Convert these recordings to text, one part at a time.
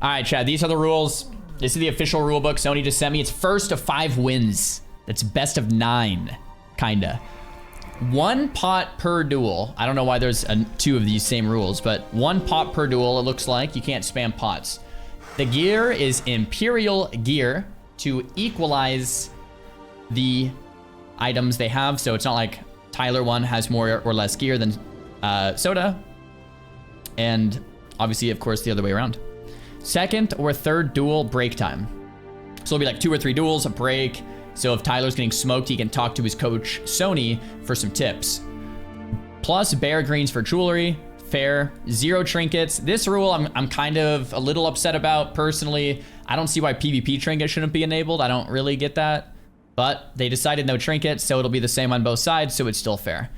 All right, Chad, these are the rules. This is the official rule book Sony just sent me. It's first of 5 wins. That's best of 9, kinda. 1 pot per duel. I don't know why there's 2 of these same rules, but 1 pot per duel, it looks like. You can't spam pots. The gear is Imperial gear to equalize the items they have. So it's not like Tyler1 has more or less gear than Soda. And obviously, of course, the other way around. Second or third duel break time. So it'll be like 2 or 3 duels, a break. So if Tyler's getting smoked, he can talk to his coach, Sony, for some tips. Plus bear greens for jewelry. Fair. 0 trinkets. This rule I'm kind of a little upset about personally. I don't see why PvP trinkets shouldn't be enabled. I don't really get that. But they decided no trinkets, so it'll be the same on both sides, so it's still fair.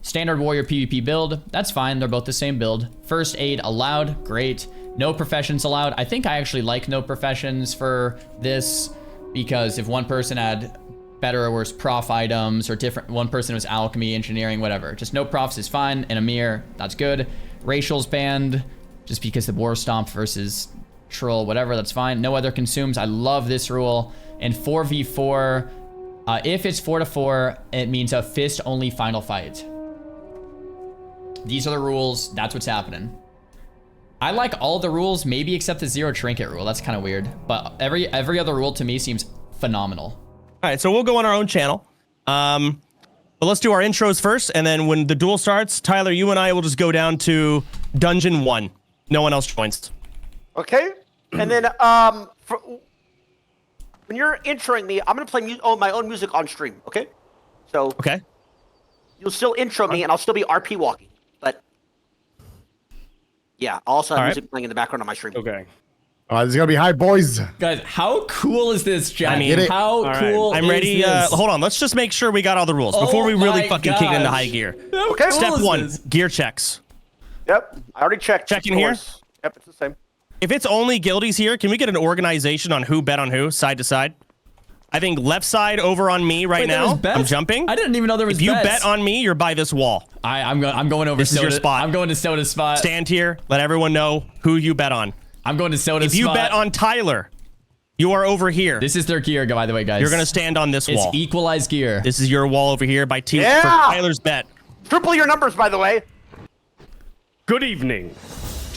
Standard warrior PvP build. That's fine. They're both the same build. First aid allowed. Great. No professions allowed. I think I actually like no professions for this because if one person had better or worse prof items or different, one person was alchemy, engineering, whatever. Just no profs is fine. And Amir, that's good. Racial's banned just because the war stomp versus troll, whatever, that's fine. No other consumes. I love this rule. And 4v4, if it's 4-4, it means a fist only final fight. These are the rules. That's what's happening. I like all the rules, maybe except the 0 trinket rule. That's kind of weird. But every other rule to me seems phenomenal. All right, so we'll go on our own channel. But let's do our intros first, and then when the duel starts, Tyler, you and I will just go down to Dungeon 1. No one else joins. Okay. And then when you're introing me, I'm going to play my own music on stream, okay? So okay. You'll still intro me, and I'll still be RP walking. But yeah, I'll also have music playing in the background on my stream. Okay. This is gonna be hype, boys. Guys, how cool is this, Jack? I mean, how cool I'm ready. is this? Hold on. Let's just make sure we got all the rules before we really fucking kick into high gear. Okay. Step 1, gear checks. Yep. I already checked. Checking here? Yep, it's the same. If it's only guildies here, can we get an organization on who bet on who, side to side? I think left side over on me right now. I'm jumping. I didn't even know there was If you bets. bet on me, you're by this wall. I'm going over This Soda. is your spot. I'm going to Soda's spot. Stand here. Let everyone know who you bet on. I'm going to Soda's spot. If you bet on Tyler, you are over here. This is their gear, by the way, guys. You're going to stand on this wall. It's equalized gear. This is your wall over here by for Tyler's bet. Triple your numbers, by the way. Good evening,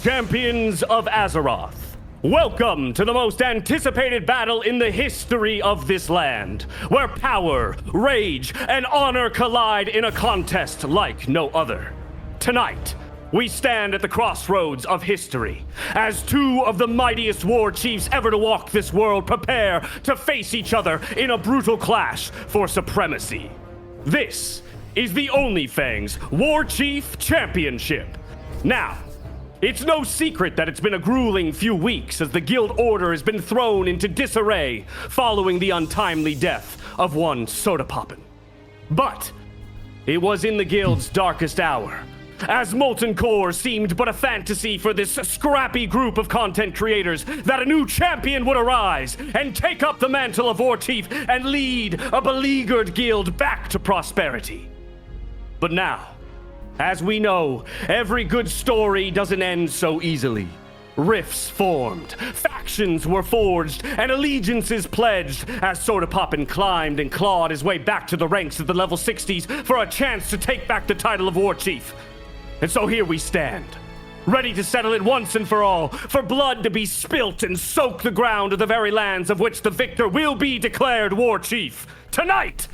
champions of Azeroth. Welcome to the most anticipated battle in the history of this land, where power, rage, and honor collide in a contest like no other. Tonight, we stand at the crossroads of history, as 2 of the mightiest war chiefs ever to walk this world prepare to face each other in a brutal clash for supremacy. This is the ONLYFANGS War Chief Championship. Now, it's no secret that it's been a grueling few weeks as the guild order has been thrown into disarray following the untimely death of one Sodapoppin. But it was in the guild's darkest hour, as Molten Core seemed but a fantasy for this scrappy group of content creators, that a new champion would arise and take up the mantle of War Chief and lead a beleaguered guild back to prosperity. But now, as we know, every good story doesn't end so easily. Rifts formed, factions were forged, and allegiances pledged as Sodapoppin climbed and clawed his way back to the ranks of the level 60s for a chance to take back the title of War Chief. And so here we stand, ready to settle it once and for all, for blood to be spilt and soak the ground of the very lands of which the victor will be declared War Chief. Tonight,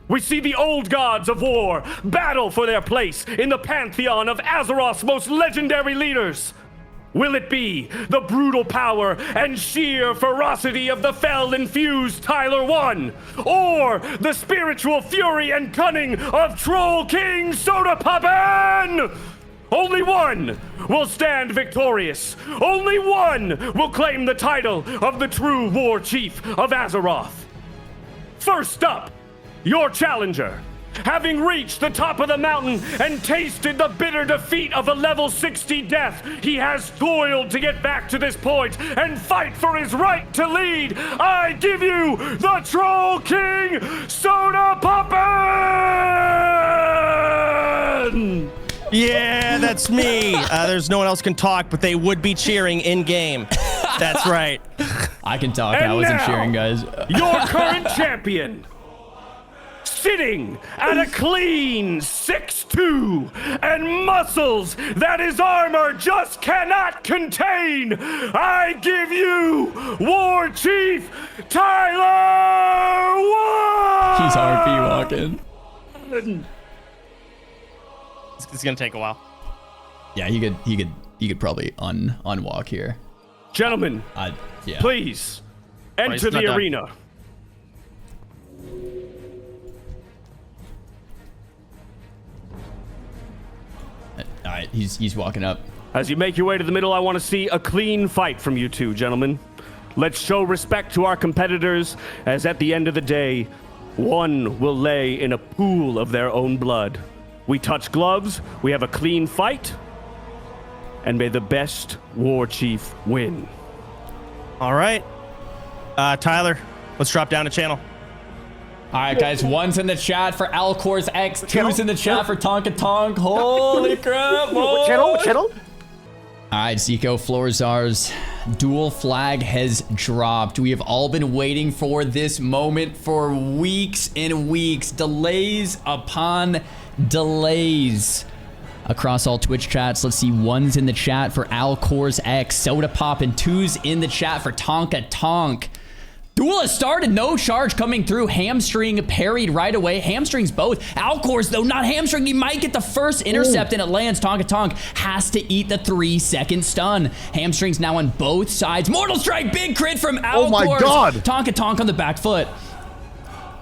we see the old gods of war battle for their place in the pantheon of Azeroth's most legendary leaders. Will it be the brutal power and sheer ferocity of the fel-infused Tyler1? Or the spiritual fury and cunning of Troll King Sodapoppin? Only one will stand victorious. Only one will claim the title of the true War Chief of Azeroth. First up, your challenger, having reached the top of the mountain and tasted the bitter defeat of a level 60 death, he has toiled to get back to this point and fight for his right to lead. I give you the Troll King Sodapoppin! Yeah, that's me. There's no one else can talk, but they would be cheering in game. That's right. I can talk. And I wasn't now, cheering, guys. Your current champion, sitting at a clean 6'2", and muscles that his armor just cannot contain, I give you War Chief Tyler1! He's RP walking. It's gonna take a while. Yeah, he could probably unwalk here. Gentlemen, Yeah. please he's enter not the done. arena. All right, he's walking up. As you make your way to the middle, I want to see a clean fight from you two, gentlemen. Let's show respect to our competitors, as at the end of the day, one will lay in a pool of their own blood. We touch gloves, we have a clean fight, and may the best war chief win. All right. Tyler, let's drop down a channel. All right, guys. One's in the chat for Alcor's X. Two's in the chat for Tonka Tonk. Holy crap! What channel? What channel? All right, Zico Florzar's dual flag has dropped. We have all been waiting for this moment for weeks and weeks. Delays upon delays across all Twitch chats. Let's see. One's in the chat for Alcor's X. Sodapoppin. Two's in the chat for Tonka Tonk. Duel has started, no charge coming through. Hamstring parried right away. Hamstrings both. Alcor's, though, not hamstring. He might get the first intercept, and it lands. Tonka Tonk has to eat the 3-second stun. Hamstrings now on both sides. Mortal Strike, big crit from Alcor's. Oh my God. Tonka Tonk on the back foot.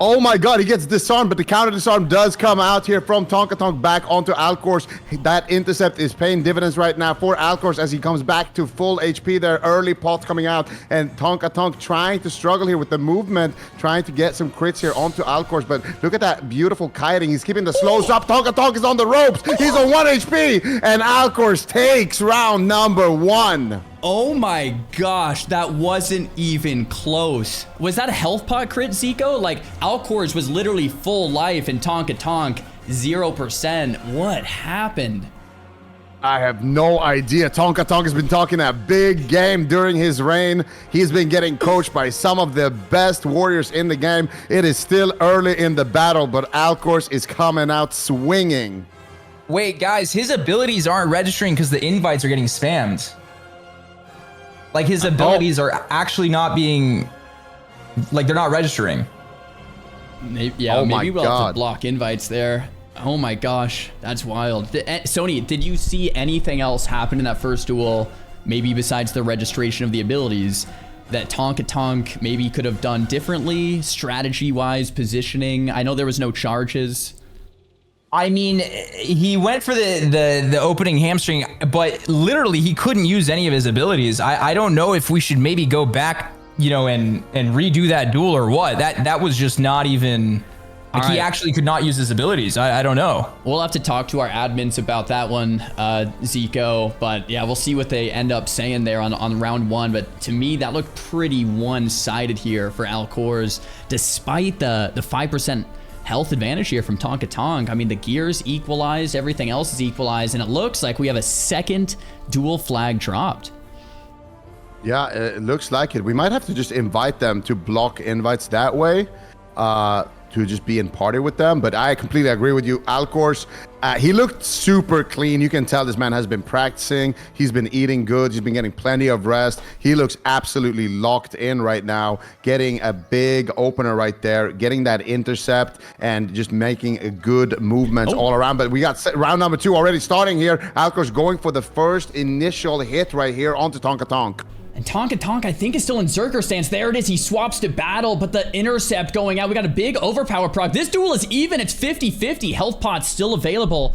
Oh my God, he gets disarmed, but the counter disarm does come out here from Tonka Tonk back onto Alcor's. That intercept is paying dividends right now for Alcor's as he comes back to full HP there. Early pots coming out, and Tonka Tonk trying to struggle here with the movement, trying to get some crits here onto Alcor's. But look at that beautiful kiting. He's keeping the slows up. Tonka Tonk is on the ropes. He's on 1 HP, and Alcor's takes round number 1. Oh my gosh, that wasn't even close. Was that a health pot crit, Zico? Like, Alcor's was literally full life and Tonka Tonk 0%. What happened? I have no idea. Tonka Tonk has been talking that big game during his reign. He's been getting coached by some of the best warriors in the game. It is still early in the battle, but Alcor's is coming out swinging. Wait, guys, his abilities aren't registering because the invites are getting spammed. Like, his abilities are actually not being, like, they're not registering. Maybe, yeah, Oh my maybe we'll have God. to block invites there. Oh my gosh, that's wild. Sony, did you see anything else happen in that first duel, maybe besides the registration of the abilities, that Tonka Tonk maybe could have done differently, strategy-wise, positioning? I know there was no charges. I mean, he went for the opening hamstring, but literally he couldn't use any of his abilities. I don't know if we should maybe go back, you know, and redo that duel or what. That was just not even, like, he actually could not use his abilities. I don't know. We'll have to talk to our admins about that one, Zico. But yeah, we'll see what they end up saying there on round 1. But to me, that looked pretty one-sided here for Alcor's, despite the 5% health advantage here from Tonka Tonk. I mean, the gears equalized, everything else is equalized, and it looks like we have a second dual flag dropped. Yeah, it looks like it. We might have to just invite them to block invites that way, to just be in party with them. But I completely agree with you. Alcor's, he looked super clean. You can tell this man has been practicing. He's been eating good. He's been getting plenty of rest. He looks absolutely locked in right now, getting a big opener right there, getting that intercept, and just making a good movements all around. But we got round number 2 already starting here. Alcor's going for the first initial hit right here onto Tonka Tonk. And Tonka Tonk, I think, is still in Zerker stance. There it is. He swaps to battle, but the intercept going out. We got a big overpower proc. This duel is even. It's 50-50. Health pots still available.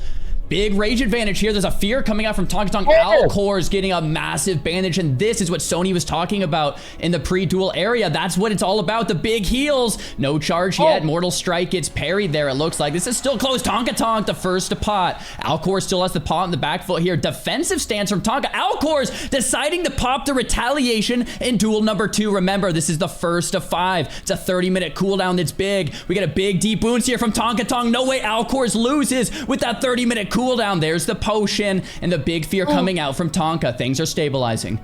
Big rage advantage here. There's a fear coming out from Tonka Tonk. Alcor's getting a massive bandage, and this is what Sony was talking about in the pre-duel area. That's what it's all about, the big heals. No charge yet. Mortal Strike gets parried there, it looks like. This is still close. Tonka Tonk, the first to pot. Alcor still has the pot in the back foot here. Defensive stance from Tonka. Alcor's deciding to pop the retaliation in duel number 2. Remember, this is the first of 5. It's a 30-minute cooldown that's big. We get a big deep wounds here from Tonka Tonk. No way Alcor's loses with that 30-minute cooldown. There's the potion and the big fear coming out from Tonka. Things are stabilizing.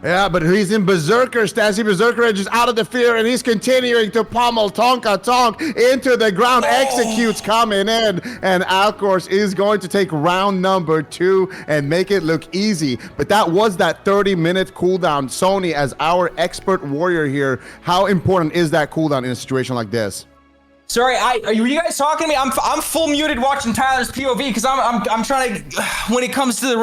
Yeah, but he's in Berserker stance. Berserker Edge is out of the fear, and he's continuing to pummel Tonka Tonk into the ground. Executes coming in, and Alcors is going to take round number 2 and make it look easy. But that was that 30-minute cooldown. Sony, as our expert warrior here, how important is that cooldown in a situation like this? Sorry, were you guys talking to me? I'm full muted watching Tyler's POV because I'm trying to. When it comes to the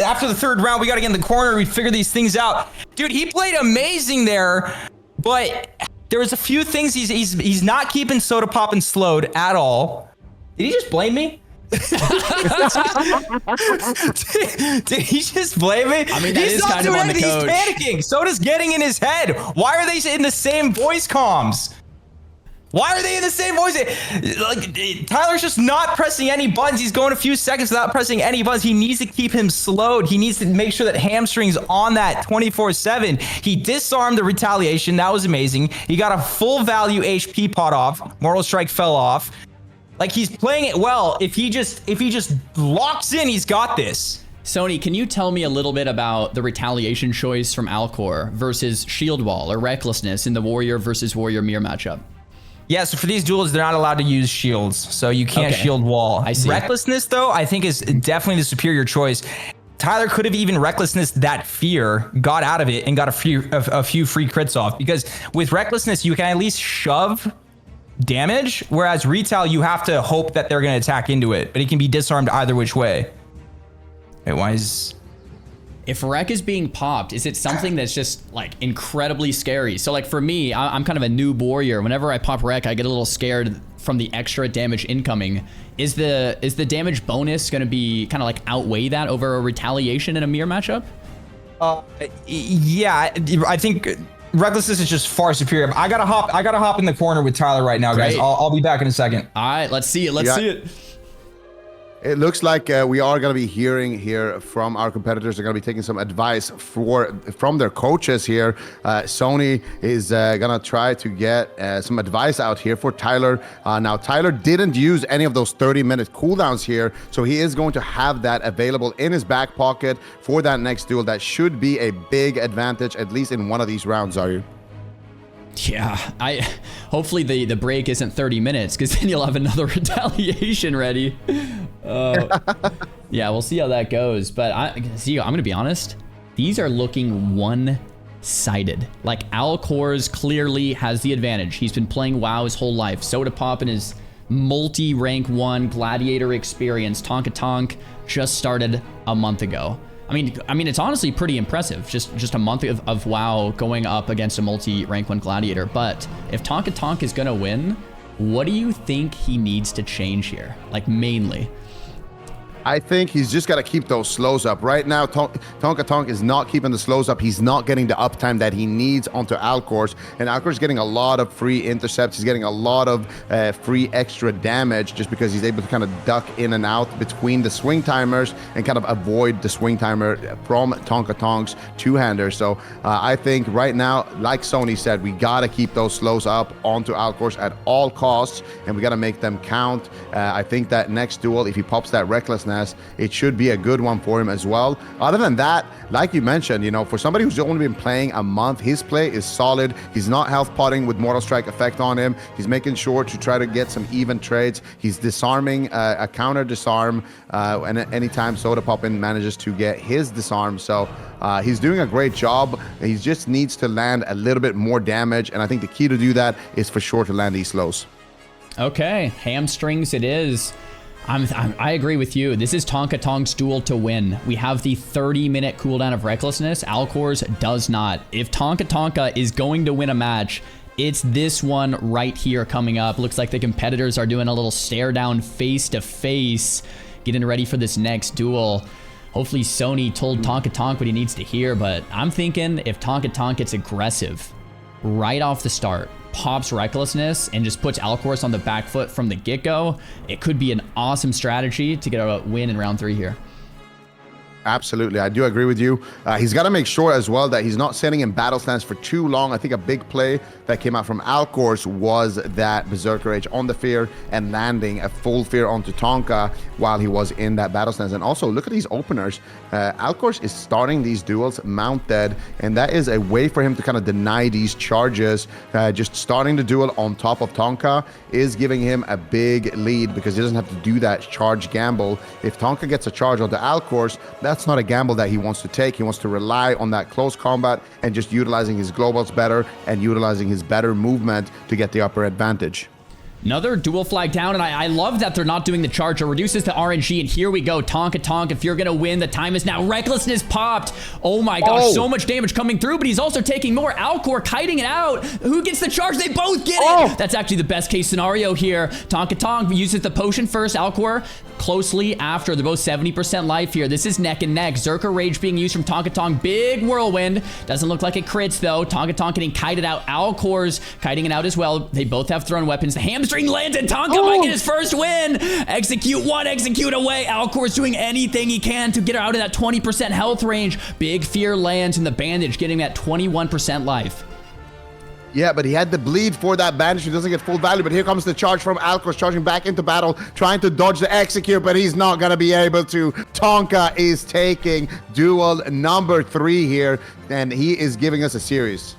after the 3rd round, we got to get in the corner. We figure these things out. Dude, he played amazing there, but there was a few things he's not keeping Sodapoppin slowed at all. Did he just blame me? Did he just blame me? I mean, that is kind of on the coach. He's panicking. Soda's getting in his head. Why are they in the same voice comms? Why are they in the same voice? Like, Tyler's just not pressing any buttons. He's going a few seconds without pressing any buttons. He needs to keep him slowed. He needs to make sure that Hamstring's on that 24/7. He disarmed the retaliation. That was amazing. He got a full value HP pot off. Mortal Strike fell off. Like, he's playing it well. If he just locks in, he's got this. Sony, can you tell me a little bit about the retaliation choice from Alcor versus Shield Wall or Recklessness in the Warrior versus Warrior Mirror matchup? Yeah, so for these duels, they're not allowed to use shields, so you can't shield wall. I see. Recklessness, though, I think is definitely the superior choice. Tyler could have even Recklessness that fear, got out of it, and got a few free crits off. Because with Recklessness, you can at least shove damage, whereas Retail, you have to hope that they're going to attack into it, but it can be disarmed either which way. Wait, why is... If Rec is being popped, is it something that's just like incredibly scary? So like for me, I'm kind of a noob warrior. Whenever I pop Rec, I get a little scared from the extra damage incoming. Is the damage bonus going to be kind of like outweigh that over a retaliation in a mirror matchup? Yeah, I think Recklessness is just far superior. I gotta hop in the corner with Tyler right now, guys. I'll be back in a second. All right, let's see it. Let's see it. It looks like we are going to be hearing here from our competitors. They're going to be taking some advice from their coaches here. Sony is going to try to get some advice out here for Tyler. Now, Tyler didn't use any of those 30-minute cooldowns here, so he is going to have that available in his back pocket for that next duel. That should be a big advantage, at least in one of these rounds, Xaryu. Yeah, hopefully the break isn't 30 minutes, because then you'll have another retaliation ready. Yeah, we'll see how that goes. But I'm gonna be honest, these are looking one-sided. Like, Alcors clearly has the advantage. He's been playing WoW his whole life. Sodapoppin is multi-rank 1 gladiator experience. Tonka Tonk just started a month ago. I mean, it's honestly pretty impressive. Just a month of WoW going up against a multi-rank 1 gladiator. But if Tonka Tonk is gonna win, what do you think he needs to change here? Like, mainly. I think he's just got to keep those slows up. Right now, Tonka Tonk is not keeping the slows up. He's not getting the uptime that he needs onto Alcors. And Alcors is getting a lot of free intercepts. He's getting a lot of free extra damage just because he's able to kind of duck in and out between the swing timers and kind of avoid the swing timer from Tonka Tonk's two-hander. So I think right now, like Sony said, we got to keep those slows up onto Alcors at all costs, and we got to make them count. I think that next duel, if he pops that Recklessness, it should be a good one for him as well. Other than that, like you mentioned, you know, for somebody who's only been playing a month, his play is solid. He's not health potting with Mortal Strike effect on him. He's making sure to try to get some even trades. He's disarming a counter disarm, and anytime Sodapoppin manages to get his disarm. So he's doing a great job. He just needs to land a little bit more damage, and I think the key to do that is for sure to land these slows. Okay, hamstrings it is. I agree with you. This is Tonka Tonk's duel to win. We have the 30-minute cooldown of Recklessness. Alcors does not. If Tonka is going to win a match, it's this one right here coming up. Looks like the competitors are doing a little stare down face-to-face, getting ready for this next duel. Hopefully Sony told Tonka Tonk what he needs to hear, but I'm thinking if Tonka Tonk gets aggressive right off the start, pops Recklessness, and just puts Alcors on the back foot from the get-go, it could be an awesome strategy to get a win in round 3 here. Absolutely, I do agree with you. He's got to make sure as well that he's not sitting in battle stance for too long. I think a big play that came out from Alcor's was that Berserker Rage on the Fear and landing a full Fear onto Tonka while he was in that battle stance. And also, look at these openers. Alcor's is starting these duels mounted, and that is a way for him to kind of deny these charges. Just starting the duel on top of Tonka is giving him a big lead because he doesn't have to do that charge gamble. If Tonka gets a charge onto Alcor's, that's not a gamble that he wants to take. He wants to rely on that close combat and just utilizing his globals better and utilizing his better movement to get the upper advantage. Another dual flag down, and I love that they're not doing the charge. It reduces the RNG, and here we go. Tonka. If you're going to win, the time is now. Recklessness popped. Oh my gosh, so much damage coming through, but he's also taking more. Alcor kiting it out. Who gets the charge? They both get it. That's actually the best case scenario here. Tonka uses the potion first. Alcor closely after. They're both 70% life here. This is neck and neck. Zerker Rage being used from Tonka. Big whirlwind. Doesn't look like it crits, though. Tonka getting kited out. Alcor's kiting it out as well. They both have thrown weapons. The hamstring lands, and Tonka might get his first win. Execute one, execute away. Alcor's doing anything he can to get her out of that 20% health range. Big Fear lands in the bandage, getting that 21% life. Yeah, but he had the bleed for that bandage. He doesn't get full value, but here comes the charge from Alcor, charging back into battle, trying to dodge the execute, but he's not going to be able to. Tonka is taking duel number 3 here, and he is giving us a series.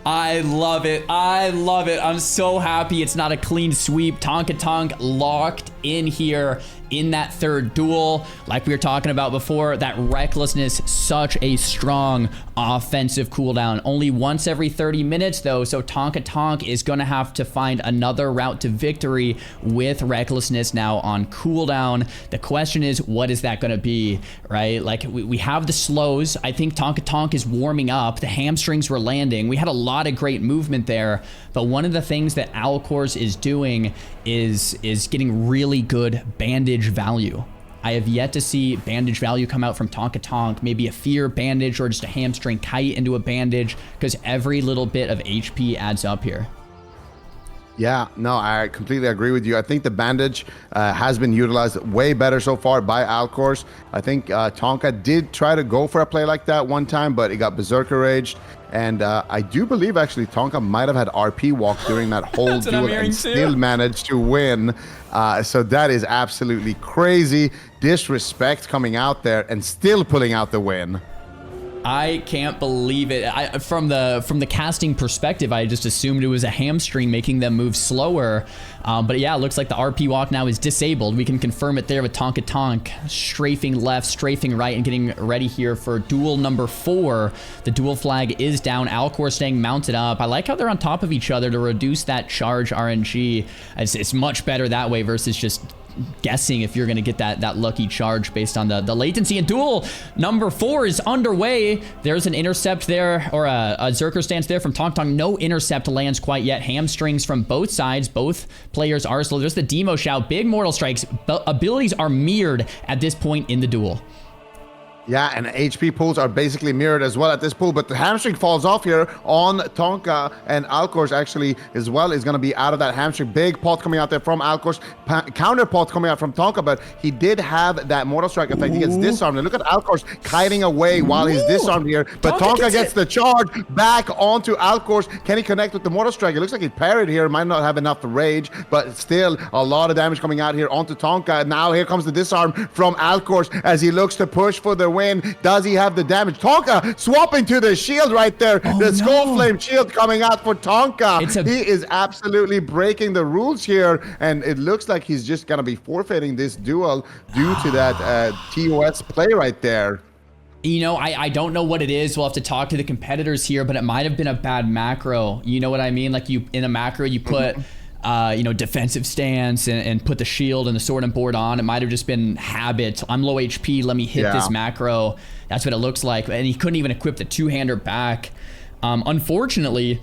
I love it. I'm so happy it's not a clean sweep. Tonka locked in here in that third duel. Like we were talking about before, that recklessness, such a strong offensive cooldown. Only once every 30 minutes though, so Tonka is gonna have to find another route to victory with recklessness now on cooldown. The question is, what is that gonna be, right? Like we have the slows. I think Tonka is warming up. The hamstrings were landing. We had a lot of great movement there, but one of the things that Alcor's is doing is getting really good bandage value. I have yet to see bandage value come out from Tonka. Maybe a fear bandage or just a hamstring kite into a bandage, because every little bit of HP adds up here. Yeah, no, I completely agree with you. I think the bandage has been utilized way better so far by Alcor's. I think Tonka did try to go for a play like that one time, but he got Berserker Raged. And I do believe actually Tonka might have had RP walk during that whole duel and still managed to win. So that is absolutely crazy. Disrespect coming out there and still pulling out the win. I can't believe it. From the casting perspective, I just assumed it was a hamstring making them move slower. But yeah, it looks like the RP walk now is disabled. We can confirm it there with Tonka strafing left, strafing right, and getting ready here for duel number 4. The duel flag is down. Alcor staying mounted up. I like how they're on top of each other to reduce that charge RNG. It's much better that way versus just guessing if you're going to get that lucky charge based on the latency. And duel number 4 is underway. There's an intercept there, or a Zerker stance there from Tonka. No intercept lands quite yet. Hamstrings from both sides. Both players are slow. There's the demo shout. Big mortal strikes. Abilities are mirrored at this point in the duel. Yeah, and HP pools are basically mirrored as well at this pool, but the hamstring falls off here on Tonka, and Alcor's actually as well is going to be out of that hamstring. Big pot coming out there from Alcor's, counter pot coming out from Tonka, but he did have that mortal strike effect. He gets disarmed, and look at Alcor's kiting away while he's disarmed here, but Tonka gets the charge back onto Alcor's. Can he connect with the mortal strike? It looks like he parried here, might not have enough rage, but still a lot of damage coming out here onto Tonka. And now here comes the disarm from Alcor's as he looks to push for the win. Does he have the damage? Tonka swapping to the shield right there. The Skull Flame shield coming out for Tonka. He is absolutely breaking the rules here, and it looks like he's just gonna be forfeiting this duel due to that TOS play right there. You know, I don't know what it is. We'll have to talk to the competitors here, but it might have been a bad macro. You know what I mean? Like, you in a macro, you put you know, defensive stance and put the shield and the sword and board on. It might have just been habit. I'm low HP. Let me hit this macro. That's what it looks like. And he couldn't even equip the two-hander back. Unfortunately,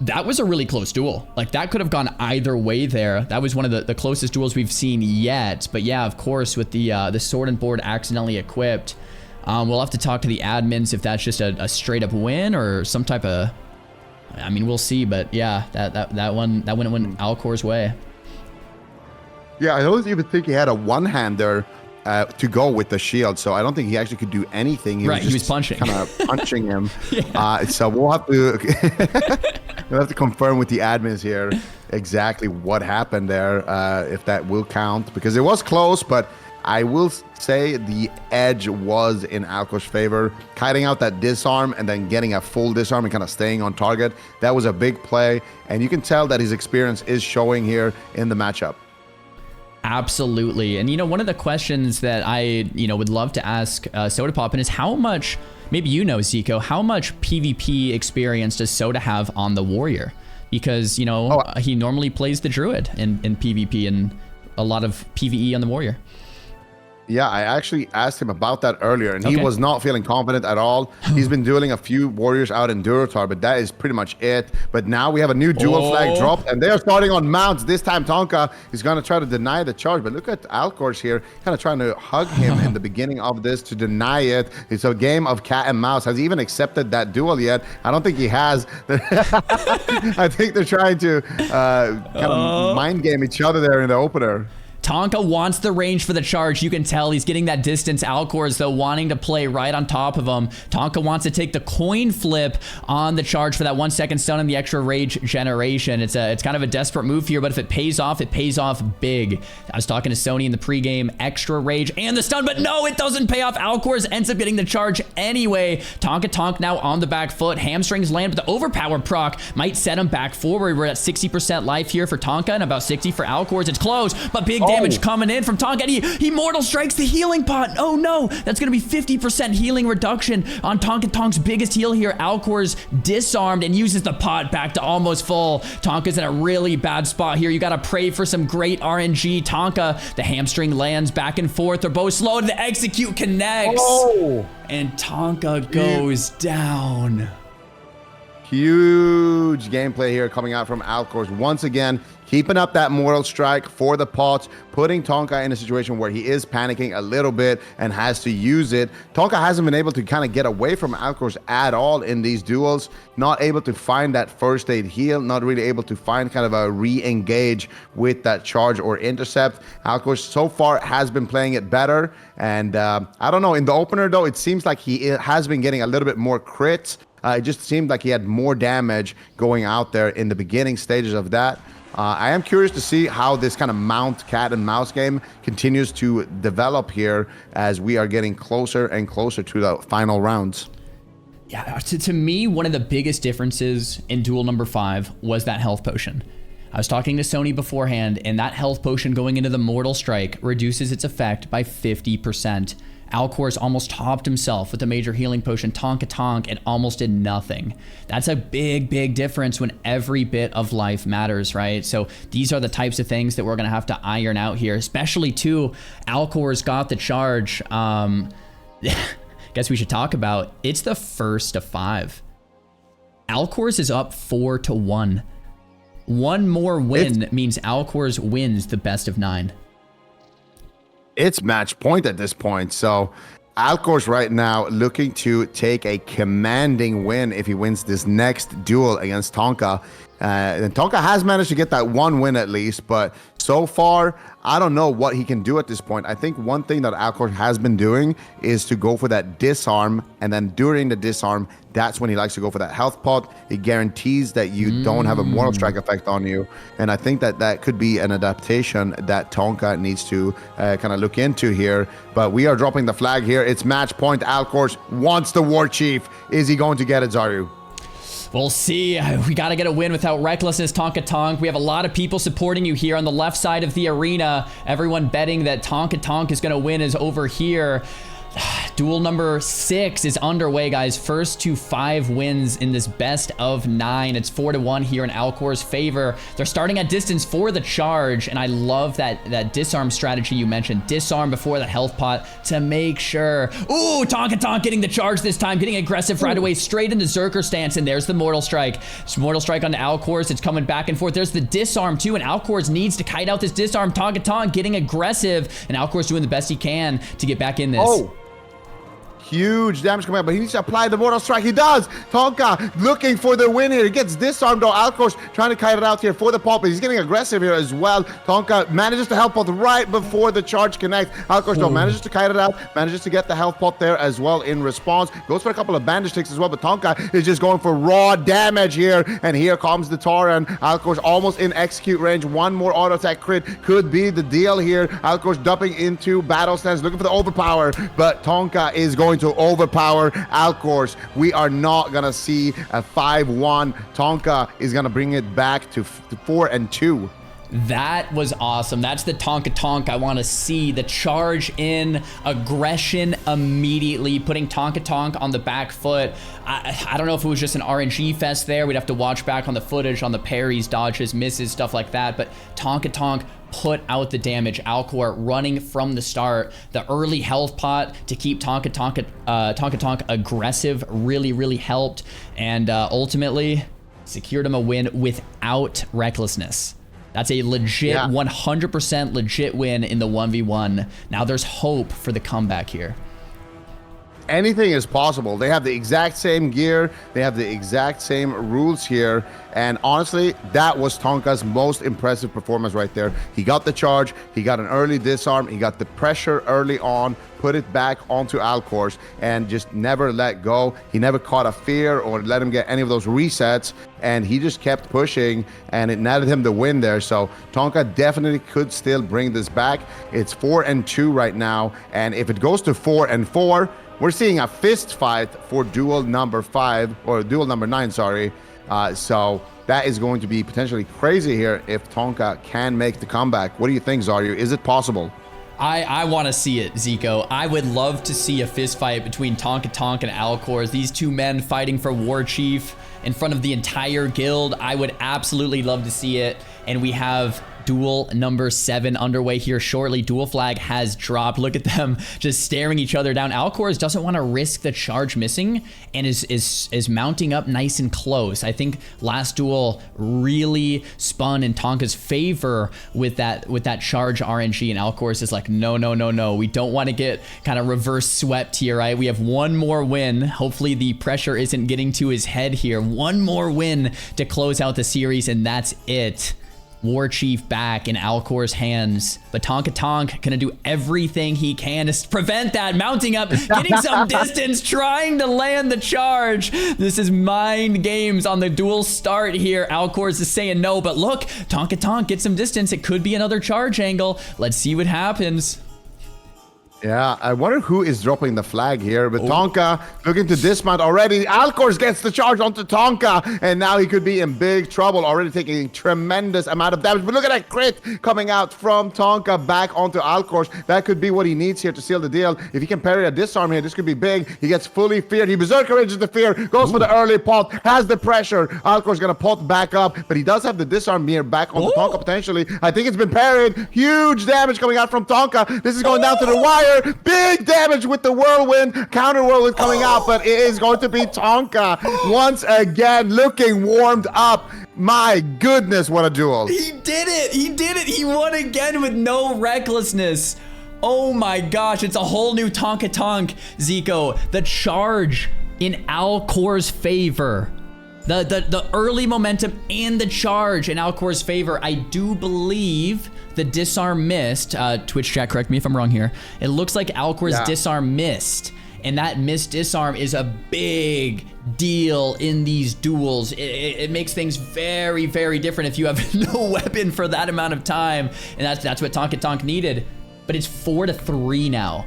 that was a really close duel. Like, that could have gone either way there. That was one of the closest duels we've seen yet. But yeah, of course, with the sword and board accidentally equipped, we'll have to talk to the admins if that's just a straight up win or some type of, I mean, we'll see, but yeah, that one went Alcor's way. Yeah, I don't even think he had a one-hander to go with the shield. So I don't think he actually could do anything. Right, he was punching. Kind of punching him. So we'll have to confirm with the admins here exactly what happened there, if that will count, because it was close, but I will say the edge was in Alcor's favor. Kiting out that disarm and then getting a full disarm and kind of staying on target. That was a big play, and you can tell that his experience is showing here in the matchup. Absolutely. And, you know, one of the questions that I, would love to ask Sodapoppin is how much, maybe Zico, how much PvP experience does Soda have on the Warrior? Because, he normally plays the Druid in PvP and a lot of PvE on the Warrior. Yeah, I actually asked him about that earlier, and he was not feeling confident at all. He's been dueling a few warriors out in Durotar, but that is pretty much it. But now we have a new duel flag dropped, and they are starting on mounts. This time, Tonka is going to try to deny the charge. But look at Alcor's here, kind of trying to hug him in the beginning of this to deny it. It's a game of cat and mouse. Has he even accepted that duel yet? I don't think he has. I think they're trying to kind of mind game each other there in the opener. Tonka wants the range for the charge. You can tell he's getting that distance. Alcor is, though, wanting to play right on top of him. Tonka wants to take the coin flip on the charge for that 1 second stun and the extra rage generation. It's kind of a desperate move here, but if it pays off big. I was talking to Sony in the pregame. Extra rage and the stun, but no, it doesn't pay off. Alcor ends up getting the charge anyway. Tonka now on the back foot. Hamstrings land, but the overpower proc might set him back forward. We're at 60% life here for Tonka and about 60 for Alcor. It's close, but big damage coming in from Tonka. And he mortal strikes the healing pot. Oh no, that's going to be 50% healing reduction on Tonk's biggest heal here. Alcor's disarmed and uses the pot back to almost full. Tonka's in a really bad spot here. You got to pray for some great RNG. Tonka, the hamstring lands back and forth. They're both slow. The execute connects. And Tonka goes down. Huge gameplay here coming out from Alcor's once again, keeping up that mortal strike for the pots, putting Tonka in a situation where he is panicking a little bit and has to use it. Tonka hasn't been able to kind of get away from Alcor's at all in these duels, not able to find that first aid heal, not really able to find kind of a re-engage with that charge or intercept. Alcor so far has been playing it better, and I don't know, in the opener though, it seems like he has been getting a little bit more crits. It just seemed like he had more damage going out there in the beginning stages of that. I am curious to see how this kind of mount cat and mouse game continues to develop here as we are getting closer and closer to the final rounds. Yeah, to me, one of the biggest differences in duel number 5 was that health potion. I was talking to Sony beforehand, and that health potion going into the mortal strike reduces its effect by 50%. Alcor's almost topped himself with a major healing potion. Tonk and almost did nothing. That's a big difference when every bit of life matters, right? So these are the types of things that we're gonna have to iron out here, especially too, Alcor's got the charge. Guess we should talk about, it's the first of 5. Alcor's is up 4-1. One more win means Alcor's wins the best of 9. It's match point at this point. So Alcor's right now looking to take a commanding win if he wins this next duel against Tonka. And Tonka has managed to get that one win at least, but so far, I don't know what he can do at this point. I think one thing that Alcor has been doing is to go for that disarm, and then during the disarm, that's when he likes to go for that health pot. It guarantees that you don't have a mortal strike effect on you, and I think that that could be an adaptation that Tonka needs to kind of look into here. But we are dropping the flag here. It's match point. Alcor wants the War Chief. Is he going to get it, Xaryu? We'll see. We got to get a win without recklessness, Tonka. We have a lot of people supporting you here on the left side of the arena. Everyone betting that Tonka is going to win is over here. Duel number 6 is underway, guys. First to 5 wins in this best of 9. It's 4-1 here in Alcor's favor. They're starting at distance for the charge, and I love that disarm strategy you mentioned. Disarm before the health pot to make sure. Ooh, Tonka getting the charge this time, getting aggressive right away, straight into Zerker stance, and there's the mortal strike. It's mortal strike onto Alcor's. It's coming back and forth. There's the disarm too, and Alcor's needs to kite out this disarm. Tonka getting aggressive, and Alcor's doing the best he can to get back in this. Huge damage coming out, but he needs to apply the Mortal Strike. He does. Tonka looking for the win here. He gets disarmed, though. Alcor's trying to kite it out here for the pop. He's getting aggressive here as well. Tonka manages to help out right before the charge connects. Alcor's, though, manages to kite it out, manages to get the health pot there as well in response. Goes for a couple of bandage ticks as well, but Tonka is just going for raw damage here. And here comes the Tauren. Alcor's almost in execute range. One more auto attack crit could be the deal here. Alcor's dumping into battle stance, looking for the overpower, but Tonka is going to overpower Alcor's. We are not gonna see a 5-1. Tonka is gonna bring it back to 4-2. That was awesome. That's the Tonka Tonk I want to see. The charge in, aggression immediately, putting Tonka Tonk on the back foot. I don't know if it was just an RNG fest there. We'd have to watch back on the footage on the parries, dodges, misses, stuff like that. But Tonka Tonk put out the damage. Alcor running from the start. The early health pot to keep Tonka Tonk aggressive really helped. And ultimately secured him a win without recklessness. That's a legit, 100% legit win in the 1v1. Now there's hope for the comeback here. Anything is possible. They have the exact same gear. They have the exact same rules here. And honestly, that was Tonka's most impressive performance right there. He got the charge. He got an early disarm. He got the pressure early on, put it back onto Alcor's, and just never let go. He never caught a fear or let him get any of those resets. And he just kept pushing, and it netted him the win there. So Tonka definitely could still bring this back. It's 4-2 right now. And if it goes to 4-4, we're seeing a fist fight for duel number 5, or duel number 9, sorry. So that is going to be potentially crazy here if Tonka can make the comeback. What do you think, Xaryu? Is it possible? I want to see it, Zico. I would love to see a fist fight between Tonka Tonk and Alcor. These two men fighting for Warchief in front of the entire guild. I would absolutely love to see it. And we have duel number 7 underway here shortly. Duel flag has dropped. Look at them just staring each other down. Alcor doesn't want to risk the charge missing and is mounting up nice and close. I think last duel really spun in Tonka's favor with that charge RNG, and Alcor is like, no. We don't want to get kind of reverse swept here, right? We have one more win. Hopefully the pressure isn't getting to his head here. One more win to close out the series, and that's it. Warchief back in Alcor's hands, but Tonka Tonk gonna do everything he can to prevent that, mounting up, getting some distance, trying to land the charge. This is mind games on the duel start here. Alcor's is saying no, but look, Tonka Tonk gets some distance. It could be another charge angle. Let's see what happens. Yeah, I wonder who is dropping the flag here, but Tonka looking to dismount already. Alcor's gets the charge onto Tonka, and now he could be in big trouble, already taking a tremendous amount of damage. But look at that crit coming out from Tonka back onto Alcor's. That could be what he needs here to seal the deal. If he can parry a disarm here, this could be big. He gets fully feared. He berserker rages the fear, goes for the early pot, has the pressure. Alcor's gonna pot back up, but he does have the disarm here back onto Tonka potentially. I think it's been parried. Huge damage coming out from Tonka. This is going down to the wire. Big damage with the whirlwind, counter whirlwind coming out, but it is going to be Tonka once again looking warmed up. My goodness, what a duel. He did it. He won again with no recklessness. Oh my gosh, it's a whole new Tonka Tonk, Zico. The charge in Alcor's favor. The early momentum and the charge in Alcor's favor. I do believe the disarm missed. Twitch chat, correct me if I'm wrong here. It looks like Alcor's disarm missed. And that missed disarm is a big deal in these duels. It makes things very, very different if you have no weapon for that amount of time. And that's what Tonka Tonk needed. But it's 4-3 now.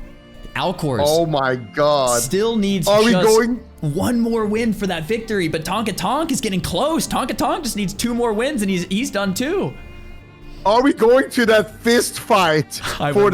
Alcor's. Oh my God. Still needs one more win for that victory, but Tonka Tonk is getting close. Tonka Tonk just needs 2 more wins and he's done too. Are we going to that fist fight for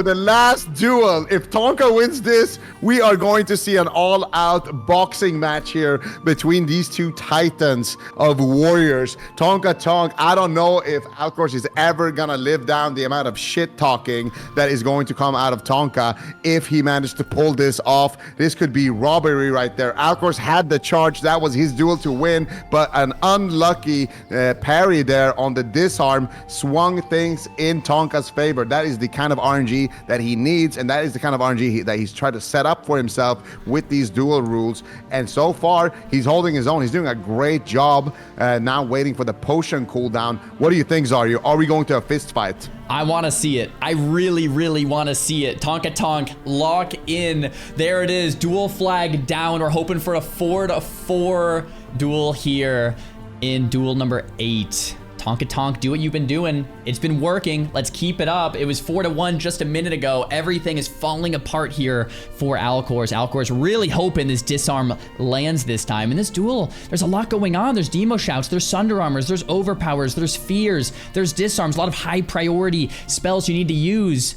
the last duel? If Tonka wins this, we are going to see an all-out boxing match here between these two titans of warriors. Tonka Tonk, I don't know if Alcor's is ever gonna live down the amount of shit talking that is going to come out of Tonka if he managed to pull this off. This could be robbery right there. Alcor's had the charge. That was his duel to win, but an unlucky parry there on the disarm swung things in Tonka's favor. That is the kind of RNG RNG that he needs, and that is the kind of RNG that he's tried to set up for himself with these duel rules. And so far, he's holding his own. He's doing a great job now waiting for the potion cooldown. What do you think, Xaryu? Are we going to a fist fight? I want to see it. I really, really want to see it. Tonka Tonk, lock in. There it is. Duel flag down. We're hoping for a 4-4 duel here in duel number 8. Tonka Tonk, do what you've been doing. It's been working. Let's keep it up. It was 4-1 just a minute ago. Everything is falling apart here for Alcors. Alcors really hoping this disarm lands this time. In this duel, there's a lot going on. There's demo shouts, there's Sunder Armors, there's overpowers, there's fears, there's disarms, a lot of high priority spells you need to use.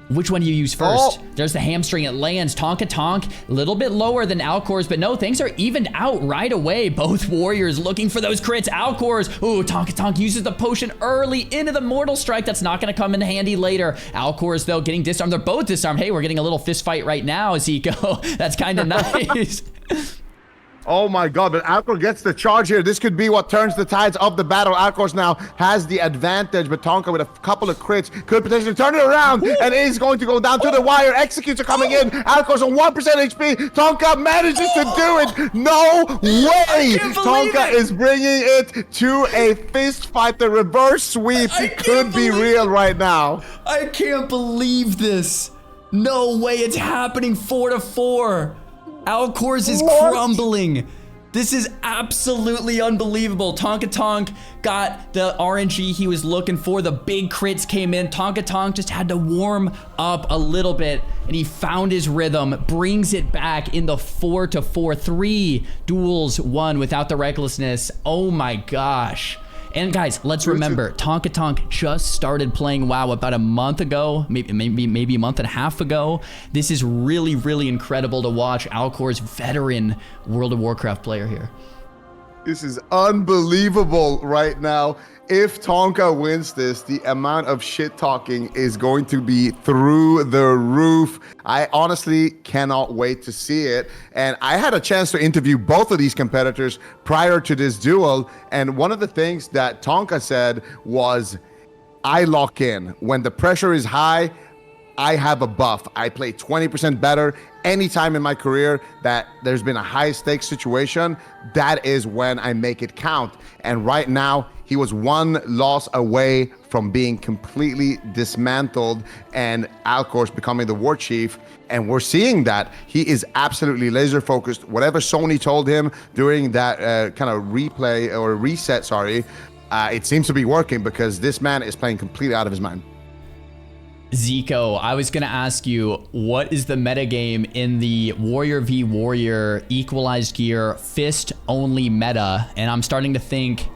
Which one do you use first? There's the hamstring. It lands. Tonka Tonk, a little bit lower than Alcor's, but no, things are evened out right away. Both warriors looking for those crits. Alcor's, ooh, Tonka Tonk uses the potion early into the Mortal Strike. That's not going to come in handy later. Alcor's, though, getting disarmed. They're both disarmed. Hey, we're getting a little fist fight right now, Zico. That's kind of nice. Oh my God, but Alcor gets the charge here. This could be what turns the tides of the battle. Alcor now has the advantage, but Tonka with a couple of crits could potentially turn it around and is going to go down to the wire. Executes are coming in. Alcor's on 1% HP. Tonka manages to do it. No way. Tonka is bringing it to a fist fight. The reverse sweep could be real right now. I can't believe this. No way, it's happening. 4-4. Alcor's is crumbling. This is absolutely unbelievable. Tonka Tonk got the RNG he was looking for. The big crits came in. Tonka Tonk just had to warm up a little bit, and he found his rhythm, brings it back in the 4-4. 3 duels won without the recklessness. Oh my gosh. And guys, let's remember, Tonka Tonk just started playing WoW about a month ago, maybe a month and a half ago. This is really, really incredible to watch Alcor's veteran World of Warcraft player here. This is unbelievable right now. If Tonka wins this, the amount of shit talking is going to be through the roof. I honestly cannot wait to see it. And I had a chance to interview both of these competitors prior to this duel. And one of the things that Tonka said was, I lock in. When the pressure is high, I have a buff. I play 20% better anytime in my career that there's been a high stakes situation. That is when I make it count. And right now, he was one loss away from being completely dismantled and Alcor's becoming the war chief. And we're seeing that he is absolutely laser focused. Whatever Sony told him during that kind of replay or reset, it seems to be working because this man is playing completely out of his mind. Zico, I was going to ask you, what is the metagame in the Warrior v Warrior equalized gear fist only meta? And I'm starting to think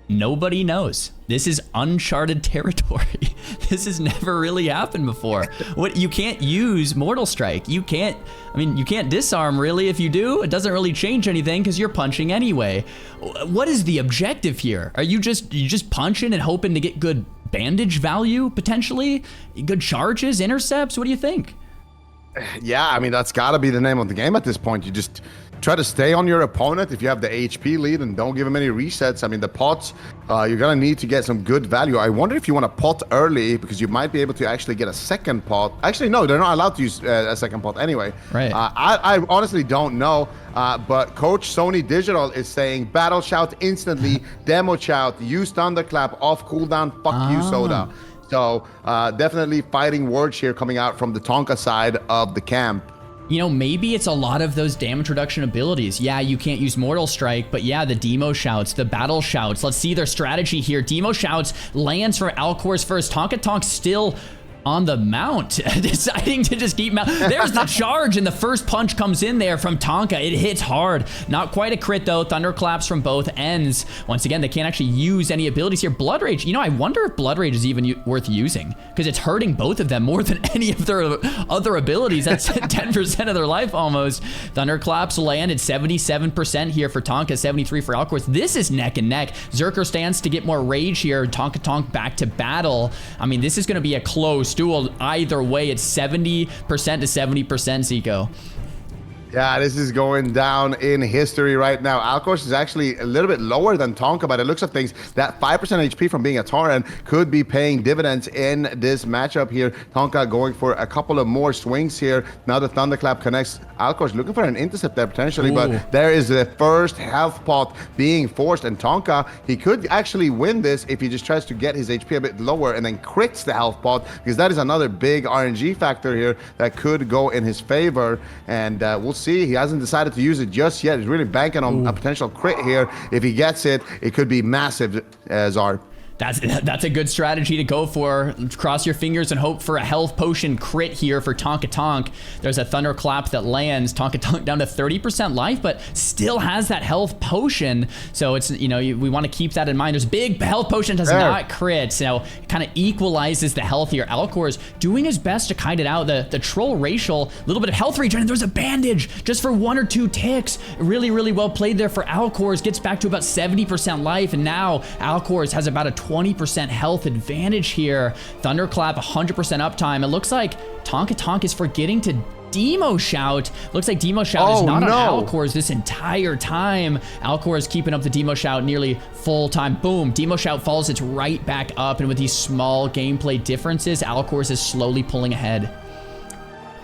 nobody knows. This is uncharted territory. This has never really happened before. You can't use Mortal Strike. You can't disarm really. If you do, it doesn't really change anything because you're punching anyway. What is the objective here? Are you just punching and hoping to get good bandage value potentially? Good charges, intercepts? What do you think? Yeah, I mean, that's got to be the name of the game at this point. You just try to stay on your opponent if you have the HP lead and don't give him any resets. I mean, the pots, you're going to need to get some good value. I wonder if you want to pot early because you might be able to actually get a second pot. Actually, no, they're not allowed to use a second pot anyway. Right. I honestly don't know, but Coach Sony Digital is saying battle shout instantly, demo shout, use thunderclap, off cooldown, fuck you, Soda. So definitely fighting words here coming out from the Tonka side of the camp. You know, maybe it's a lot of those damage reduction abilities. Yeah, you can't use Mortal Strike, but yeah, the Demo Shouts, the Battle Shouts. Let's see their strategy here. Demo Shouts lands for Alcor's first. Tonka Tonk still on the mount, deciding to just keep mount. There's the charge, and the first punch comes in there from Tonka. It hits hard. Not quite a crit, though. Thunderclaps from both ends. Once again, they can't actually use any abilities here. Blood Rage, you know, I wonder if Blood Rage is even worth using, because it's hurting both of them more than any of their other abilities. That's 10% of their life almost. Thunderclaps landed 77% here for Tonka, 73 for Alcor's. This is neck and neck. Zerker stands to get more rage here. Tonka Tonk back to battle. I mean, this is going to be a close duel. Either way, it's 70% to 70%, Zico. Yeah, this is going down in history right now. Alcors is actually a little bit lower than Tonka, but it looks of things that 5% HP from being a Tauren could be paying dividends in this matchup here. Tonka going for a couple of more swings here. Now the Thunderclap connects. Alcors looking for an intercept there potentially, but there is the first health pot being forced, and Tonka, he could actually win this if he just tries to get his HP a bit lower and then crits the health pot, because that is another big RNG factor here that could go in his favor, and we'll see. He hasn't decided to use it just yet. He's really banking on a potential crit here. If he gets it, it could be massive, Zar. That's a good strategy to go for. Cross your fingers and hope for a health potion crit here for Tonka Tonk. There's a thunderclap that lands. Tonka Tonk down to 30% life, but still has that health potion. So it's, you know, we want to keep that in mind. There's big health potion does not crit, so it kind of equalizes the health here. Alcor's doing his best to kite it out. The troll racial, a little bit of health regen, and there's a bandage just for 1 or 2 ticks. Really, really well played there for Alcor's. Gets back to about 70% life, and now Alcor's has about a 20% health advantage here. Thunderclap, 100% uptime. It looks like Tonka Tonk is forgetting to Demo Shout. Looks like Demo Shout is not on Alcor's this entire time. Alcor is keeping up the Demo Shout nearly full time. Boom, Demo Shout falls, it's right back up, and with these small gameplay differences, Alcor's is slowly pulling ahead.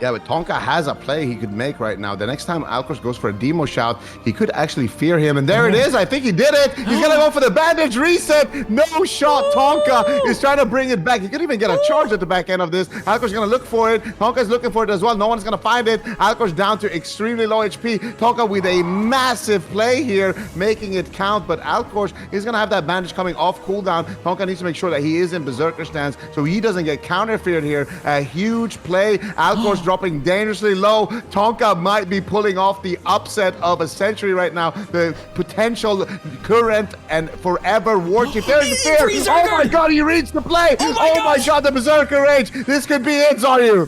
Yeah, but Tonka has a play he could make right now. The next time Alcors goes for a Demo Shout, he could actually fear him. And there it is. I think he did it. He's going to go for the bandage reset. No shot. Tonka is trying to bring it back. He could even get a charge at the back end of this. Alcor's going to look for it. Tonka's looking for it as well. No one's going to find it. Alcor's down to extremely low HP. Tonka with a massive play here, making it count. But Alcor's is going to have that bandage coming off cooldown. Tonka needs to make sure that he is in Berserker stance so he doesn't get counterfeited here. A huge play. Alcor's dropping dangerously low. Tonka might be pulling off the upset of a century right now. The potential current and forever Warchief. There's the fear. Oh my god, he reached the play. Oh my god, the Berserker Rage. This could be it, Xaryu.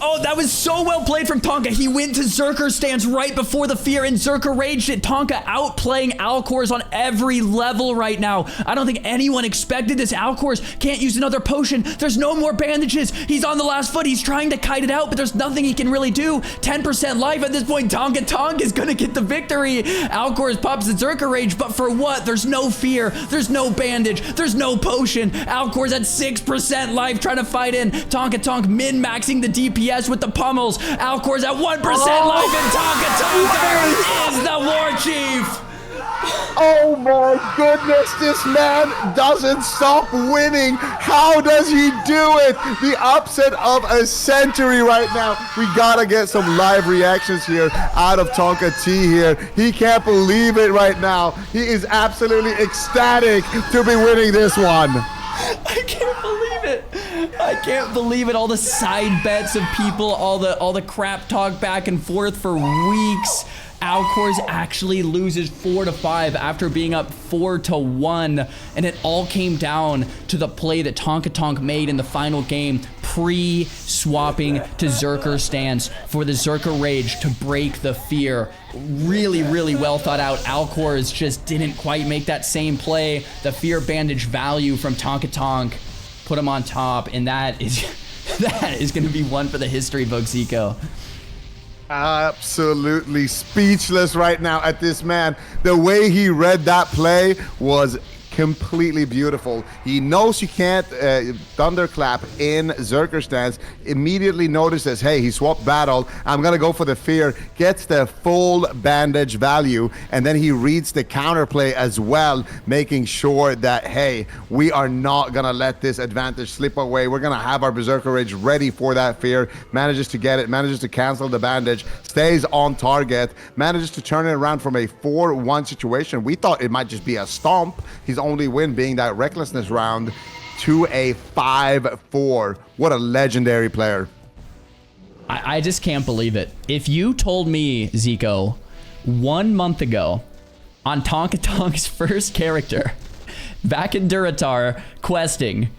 Oh, that was so well played from Tonka. He went to Zerker stance right before the fear, and Zerker raged it. Tonka outplaying Alcor's on every level right now. I don't think anyone expected this. Alcor's can't use another potion. There's no more bandages. He's on the last foot. He's trying to kite it out, but there's nothing he can really do. 10% life at this point. Tonka Tonk is going to get the victory. Alcor's pops the Zerker rage, but for what? There's no fear. There's no bandage. There's no potion. Alcor's at 6% life trying to fight in. Tonka Tonk min-maxing the DPS with the pummels. Alcor's at 1% life, and Tonka Tonka is the Warchief. Oh my goodness, this man doesn't stop winning. How does he do it? The upset of a century right now. We gotta get some live reactions here out of Tonka T here. He can't believe it right now. He is absolutely ecstatic to be winning this one. I can't believe it. I can't believe it. All the side bets of people, all the crap talk back and forth for weeks. Alcor's actually loses 4-5 after being up 4-1, and it all came down to the play that Tonka Tonk made in the final game, pre-swapping to Zerker stance for the Zerker Rage to break the fear. Really, really well thought out. Alcor's just didn't quite make that same play. The fear bandage value from Tonka Tonk put him on top, and that is going to be one for the history book, Zico. Absolutely speechless right now at this man. The way he read that play was completely beautiful. He knows you can't thunderclap in Zerker stance. Immediately notices, hey, he swapped battle. I'm gonna go for the fear. Gets the full bandage value, and then he reads the counterplay as well, making sure that, hey, we are not gonna let this advantage slip away. We're gonna have our Berserker Rage ready for that fear. Manages to get it, manages to cancel the bandage, stays on target, manages to turn it around from a 4-1 situation. We thought it might just be a stomp. His only win being that recklessness round, to a 5-4. What a legendary player. I just can't believe it. If you told me, Zico, 1 month ago on Tonka Tonk's first character back in Duratar questing,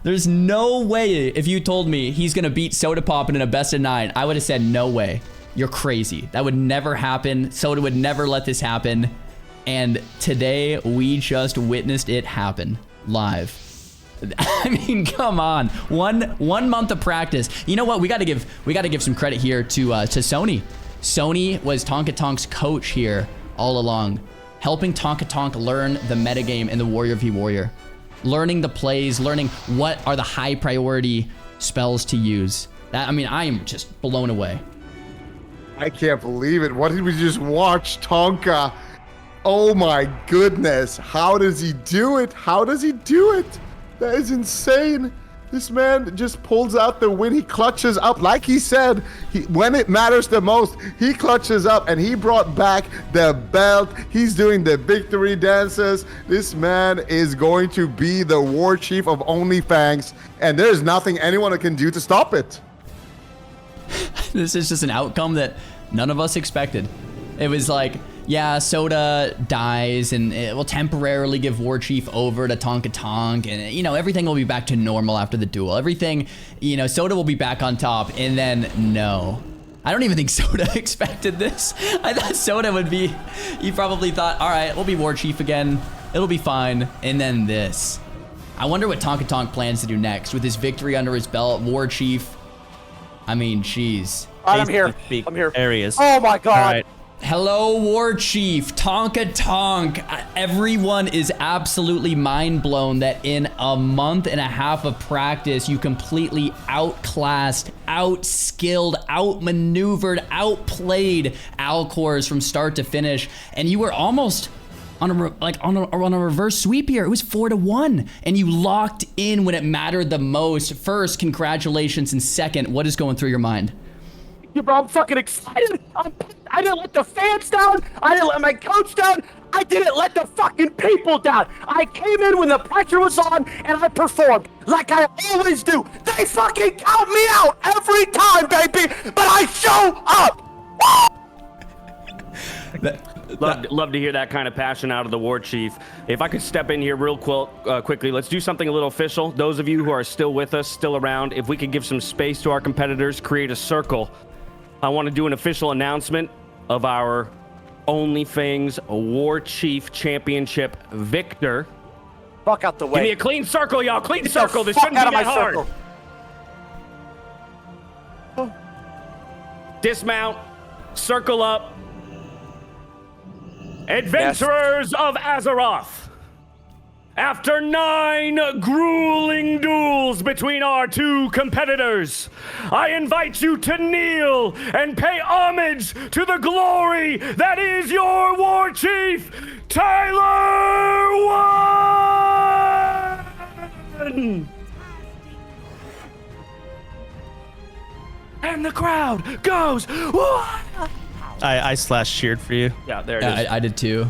there's no way, if you told me he's gonna beat Sodapoppin in a best of 9, I would have said no way. You're crazy. That would never happen. Soda would never let this happen. And today we just witnessed it happen live. I mean, come on. One month of practice. You know what? We got to give some credit here to Sony. Sony was Tonka Tonk's coach here all along, helping Tonka Tonk learn the metagame in the Warrior v Warrior, learning the plays, learning what are the high priority spells to use. That, I mean, I am just blown away. I can't believe it. What did we just watch, Tonka? Oh my goodness. How does he do it? How does he do it? That is insane. This man just pulls out the win. He clutches up. Like he said, when it matters the most, he clutches up, and he brought back the belt. He's doing the victory dances. This man is going to be the war chief of ONLYFANGS, and there's nothing anyone can do to stop it. This is just an outcome that none of us expected. It was like, yeah, Soda dies, and it will temporarily give WARCHIEF over to Tonka Tonk, and, you know, everything will be back to normal after the duel. Everything, you know, Soda will be back on top, and then, no. I don't even think Soda expected this. I thought Soda would be, he probably thought, all right, we'll be WARCHIEF again. It'll be fine. And then this. I wonder what Tonka Tonk plans to do next with his victory under his belt. WARCHIEF, I mean, jeez. I'm here. I'm here. There he is. Oh my god. All right. Hello, WARCHIEF, Tonka Tonk. Everyone is absolutely mind blown that in a month and a half of practice, you completely outclassed, outskilled, outmaneuvered, outplayed Alcors from start to finish, and you were almost on a reverse sweep here. It was 4-1, and you locked in when it mattered the most. First, congratulations, and second, what is going through your mind? Yeah, bro, I'm fucking excited. I didn't let the fans down. I didn't let my coach down. I didn't let the fucking people down. I came in when the pressure was on, and I performed like I always do. They fucking count me out every time, baby, but I show up. Love to hear that kind of passion out of the war chief. If I could step in here real quickly, let's do something a little official. Those of you who are still with us, still around, if we could give some space to our competitors, create a circle. I want to do an official announcement of our ONLYFANGS War Chief Championship victor. Fuck out the way. Give me a clean circle, y'all. Clean circle. This Fuck shouldn't be out of that my hard. circle. Dismount. Circle up. Adventurers of Azeroth. After 9 grueling duels between our two competitors, I invite you to kneel and pay homage to the glory that is your war chief, Tyler1! And the crowd goes, "Whoa!" I slash cheered for you. Yeah, there it is. I did too.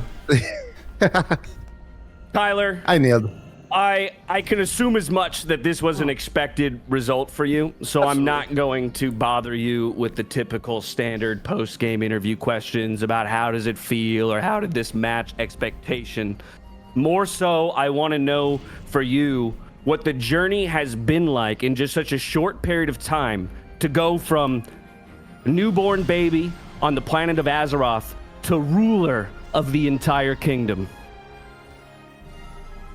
Tyler, I nailed it. I can assume as much that this was an expected result for you, so I'm not going to bother you with the typical standard post-game interview questions about how does it feel or how did this match expectation. More so, I want to know for you what the journey has been like in just such a short period of time to go from newborn baby on the planet of Azeroth to ruler of the entire kingdom.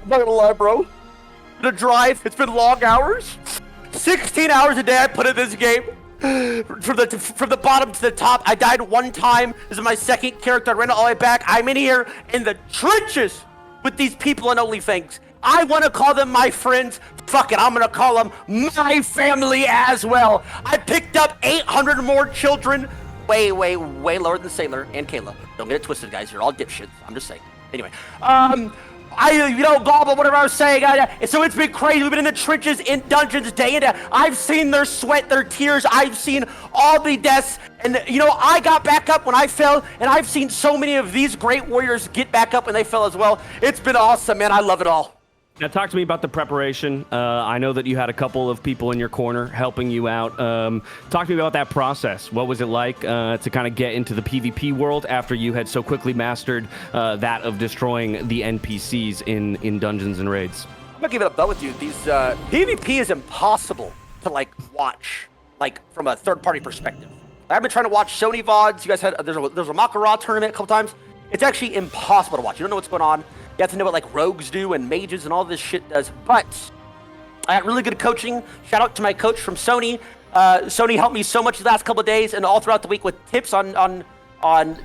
I'm not gonna lie, bro. The drive, it's been long hours. 16 hours a day I put in this game. From the bottom to the top, I died one time. This is my second character. I ran all the way back. I'm in here in the trenches with these people on ONLYFANGS. I want to call them my friends. Fuck it, I'm gonna call them my family as well. I picked up 800 more children. Way lower than Sailor and Kayla. Don't get it twisted, guys. You're all dipshits. I'm just saying. Anyway, blah, blah, whatever I was saying. So it's been crazy. We've been in the trenches, in dungeons, day and day. I've seen their sweat, their tears. I've seen all the deaths. And, you know, I got back up when I fell. And I've seen so many of these great warriors get back up when they fell as well. It's been awesome, man. I love it all. Now, talk to me about the preparation. I know that you had a couple of people in your corner helping you out. Talk to me about that process. What was it like to kind of get into the PvP world after you had so quickly mastered that of destroying the NPCs in dungeons and raids? I'm gonna give it up with you. These PvP is impossible to watch from a third-party perspective. I've been trying to watch Sony VODs. You guys had there's a Makara tournament a couple times. It's actually impossible to watch. You don't know what's going on. You have to know what rogues do and mages and all this shit does. But I got really good coaching. Shout out to my coach from Sony. Sony helped me so much the last couple of days and all throughout the week with tips on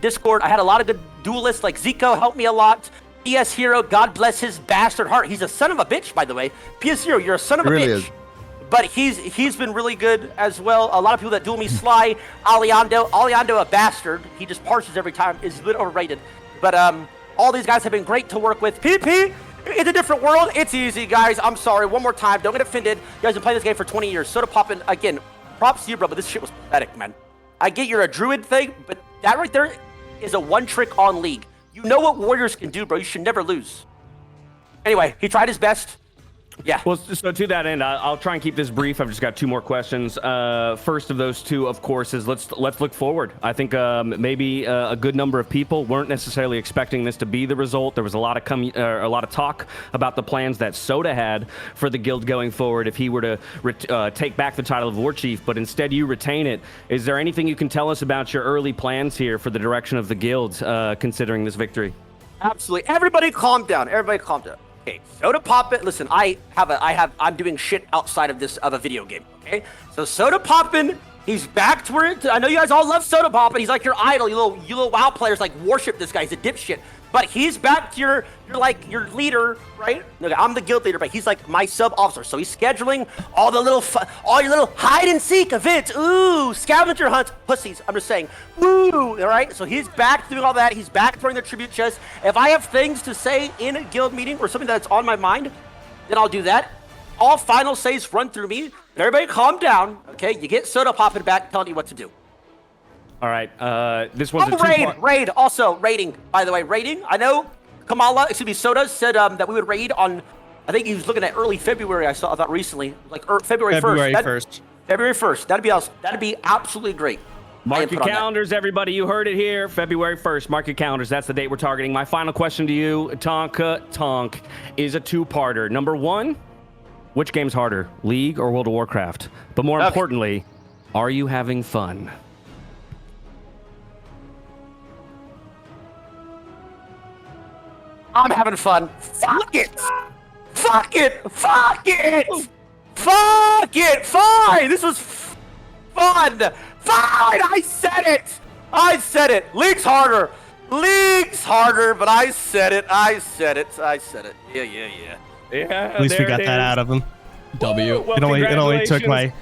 Discord. I had a lot of good duelists, like Zico helped me a lot. PS Hero, God bless his bastard heart. He's a son of a bitch, by the way. PS Hero, you're a son of a bitch. Is. But he's been really good as well. A lot of people that duel me, Sly, Aliando, a bastard. He just parses every time. Is a bit overrated. But all these guys have been great to work with. PP, it's a different world. It's easy, guys. I'm sorry. One more time. Don't get offended. You guys have been playing this game for 20 years. Sodapoppin, again, props to you, bro, but this shit was pathetic, man. I get you're a druid thing, but that right there is a one-trick on League. You know what warriors can do, bro. You should never lose. Anyway, he tried his best. Yeah. Well, so to that end, I'll try and keep this brief. I've just got 2 more questions. First of those 2, of course, is let's look forward. I think maybe a good number of people weren't necessarily expecting this to be the result. There was a lot of talk about the plans that Soda had for the guild going forward if he were to take back the title of Warchief, but instead you retain it. Is there anything you can tell us about your early plans here for the direction of the guild, considering this victory? Absolutely. Everybody calm down. Everybody calm down. Okay, Sodapoppin. Listen, I'm doing shit outside of a video game. Okay, so Sodapoppin, he's back to where I know you guys all love Sodapoppin. He's like your idol. You little WoW players like worship this guy. He's a dipshit. But he's back to your leader, right? Okay, I'm the guild leader, but he's like my sub officer. So he's scheduling all your little hide and seek events. Ooh, scavenger hunts, pussies. I'm just saying. Woo, all right? So he's back doing all that. He's back throwing the tribute chest. If I have things to say in a guild meeting or something that's on my mind, then I'll do that. All final saves run through me. But everybody calm down, okay? You get Sodapoppin back telling you what to do. All right, this one's a raid. Also, raiding, by the way, raiding. I know Soda said that we would raid on, I think he was looking at early February, I thought recently, like February 1st. February 1st. That'd be absolutely great. Mark your calendars, everybody. You heard it here. February 1st. Mark your calendars. That's the date we're targeting. My final question to you, Tonk, is a 2-parter. Number 1, which game's harder, League or World of Warcraft? But more importantly, are you having fun? I'm having fun. Fuck it. Fine. This was fun. Fine. I said it. League's harder, but I said it. Yeah. At least we got that out of him. W. Well, It only took my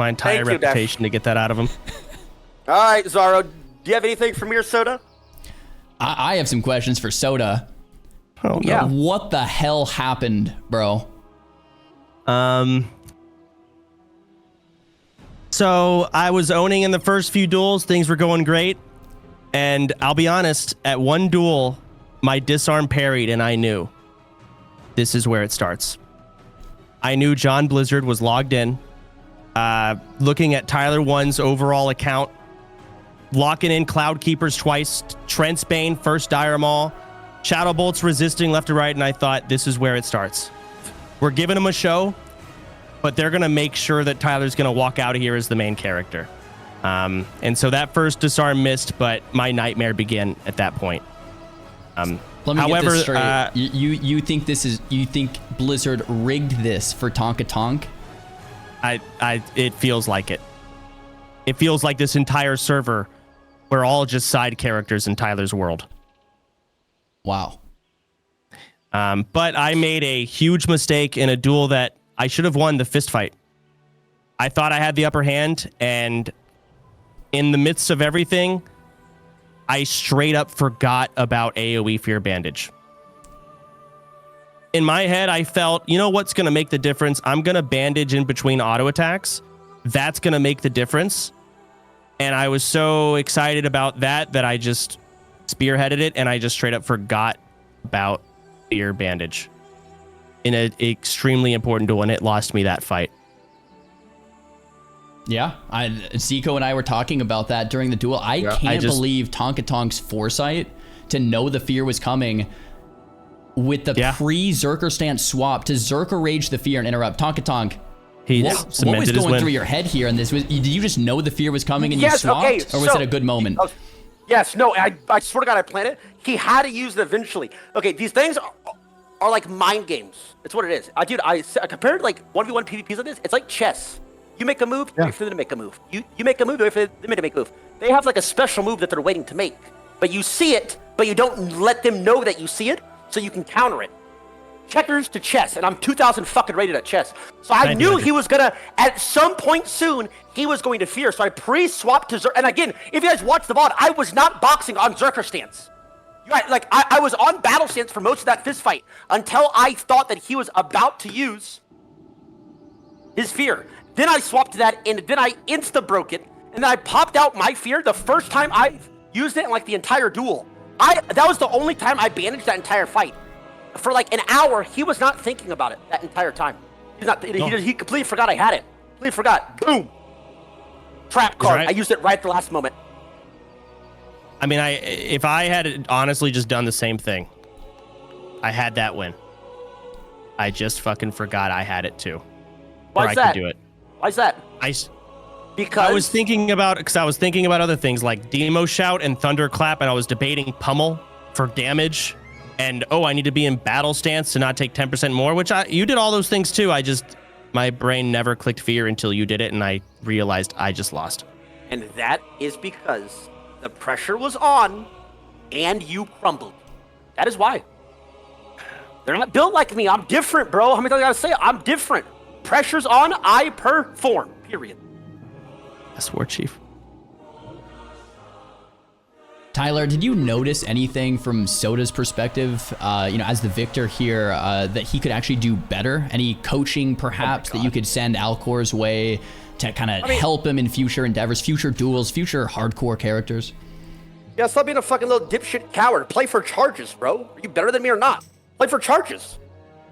entire Thank you, reputation to get that out of him. All right, Xaryu, do you have anything from your Soda? I have some questions for Soda. Oh, Yeah. What the hell happened, bro? So I was owning in the first few duels. Things were going great. And I'll be honest, at one duel, my disarm parried and I knew this is where it starts. I knew John Blizzard was logged in, looking at Tyler1's overall account, locking in Cloud Keepers twice, Trent's Bane, first Dire Maul, Shadow Bolts resisting left to right, and I thought this is where it starts. We're giving him a show, but they're going to make sure that Tyler's going to walk out of here as the main character. And so that first disarm missed, but my nightmare began at that point. Let me get this straight. You think Blizzard rigged this for Tonka Tonk? It feels like it. It feels like this entire server, we're all just side characters in Tyler's world. Wow. But I made a huge mistake in a duel that I should have won the fist fight. I thought I had the upper hand, and in the midst of everything, I straight up forgot about AoE Fear Bandage. In my head, I felt, you know what's going to make the difference? I'm going to bandage in between auto attacks. That's going to make the difference. And I was so excited about that I just spearheaded it, and I just straight up forgot about Fear Bandage in an extremely important duel, and it lost me that fight. Yeah, Zico and I were talking about that during the duel. I can't believe Tonka Tonk's foresight to know the fear was coming with the pre-Zerker stance swap to Zerker Rage the fear and interrupt. Tonka Tonk, what was going through your head here? And did you just know the fear was coming and you swapped? Or was it a good moment? Yes, no, I swear to God, I planned it. He had to use it eventually. Okay, these things are like mind games. It's what it is. Dude, I compared like 1v1 PvPs like this. It's like chess. You make a move, you wait for them to make a move. You make a move, you wait for them to make a move. They have like a special move that they're waiting to make. But you see it, but you don't let them know that you see it, so you can counter it. Checkers to chess, and I'm 2,000 fucking rated at chess. So I knew he was gonna, at some point soon, he was going to fear. So I pre-swapped to Zerk. And again, if you guys watch the VOD, I was not boxing on Zerker stance. Like, I was on battle stance for most of that fist fight until I thought that he was about to use his fear. Then I swapped to that, and then I insta-broke it, and then I popped out my fear the first time I used it in like the entire duel. That was the only time I bandaged that entire fight. For like an hour, he was not thinking about it that entire time. He completely forgot I had it. Completely forgot. Boom. Trap card. Right. I used it right at the last moment. I mean, if I had honestly just done the same thing, I had that win. I just fucking forgot I had it too. Why is that? I could do it. Why is that? Because I was thinking about other things like Demo Shout and Thunderclap, and I was debating Pummel for damage. And I need to be in battle stance to not take 10% more, which you did all those things too. My brain never clicked fear until you did it, and I realized I just lost. And that is because the pressure was on, and you crumbled. That is why. They're not built like me. I'm different, bro. How many times I gotta say it? I'm different. Pressure's on, I perform. Period. That's WARCHIEF. Tyler, did you notice anything from Soda's perspective, as the victor here, that he could actually do better? Any coaching, perhaps, that you could send Alcor's way to kind of help him in future endeavors, future duels, future hardcore characters? Yeah, stop being a fucking little dipshit coward. Play for charges, bro. Are you better than me or not? Play for charges.